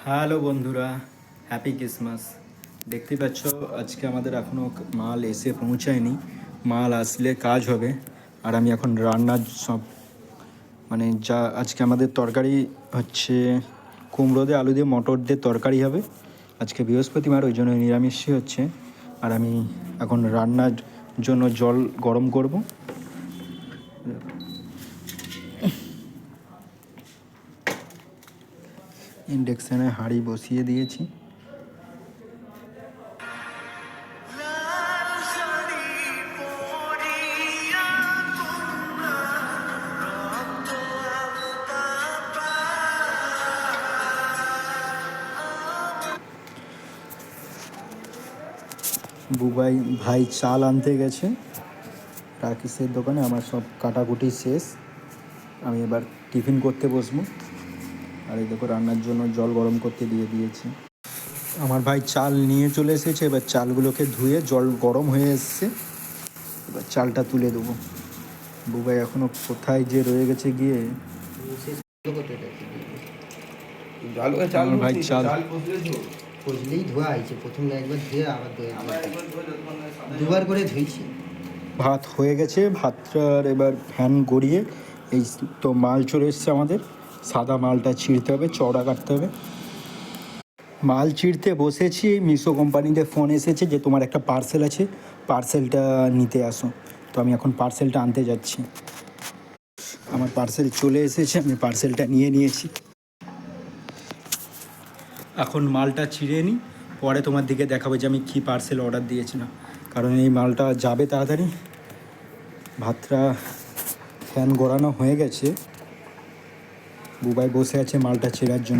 Hello বন্ধুরা, happy Christmas. দেখতে পাচ্ছ আজকে আমাদের এখনও মাল এসে পৌঁছায়নি। মাল আসলে কাজ হবে। আর আমি এখন রান্নার সব যা আজকে আমাদের তরকারি হচ্ছে কুমড়ো দিয়ে আলু দিয়ে মটর দিয়ে তরকারি হবে। আজকে বৃহস্পতিবার, ওই জন্য নিরামিষই হচ্ছে। আর আমি এখন রান্নার জন্য জল গরম করব। ইন্ডাকশানে হাঁড়ি বসিয়ে দিয়েছি। বুবাই ভাই চাল আনতে গেছে রাকিসের দোকানে। আমার সব কাটাকুটি শেষ, আমি এবার টিফিন করতে বসবো। আর এই দেখো রান্নার জন্য জল গরম করতে দিয়ে দিয়েছি। আমার ভাই চাল নিয়ে চলে এসেছে, এবার চালগুলোকে ধুয়ে জল গরম হয়ে এসছে, এবার চালটা তুলে দেবো। বুবাই এখনও কোথায় যে রয়ে গেছে গিয়ে। আমার ভাই চাল ফজলেই ধোয়া হয়েছে, প্রথমে একবার ধুয়ে আবার দুবার করে ধুয়েছি। ভাত হয়ে গেছে, ভাতটার এবার ফ্যান গড়িয়ে এই তো মাল চলে এসছে আমাদের। সাদা মালটা ছিঁড়তে হবে, চওড়া কাটতে হবে। মাল ছিঁড়তে বসেছি, মিশো কোম্পানিতে ফোন এসেছে যে তোমার একটা পার্সেল আছে, পার্সেলটা নিতে আসো। তো আমি এখন পার্সেলটা আনতে যাচ্ছি। আমার পার্সেল চলে এসেছে, আমি পার্সেলটা নিয়ে নিয়েছি। এখন মালটা ছিঁড়ে নিই, পরে তোমার দিকে দেখাবো যে আমি কী পার্সেল অর্ডার দিয়েছিলাম। কারণ এই মালটা যাবে তাড়াতাড়ি। ভাতটা ফ্যান গড়ানো হয়ে গেছে, বুবাই বসে আছে মালটা ছেঁড়ার জন্য।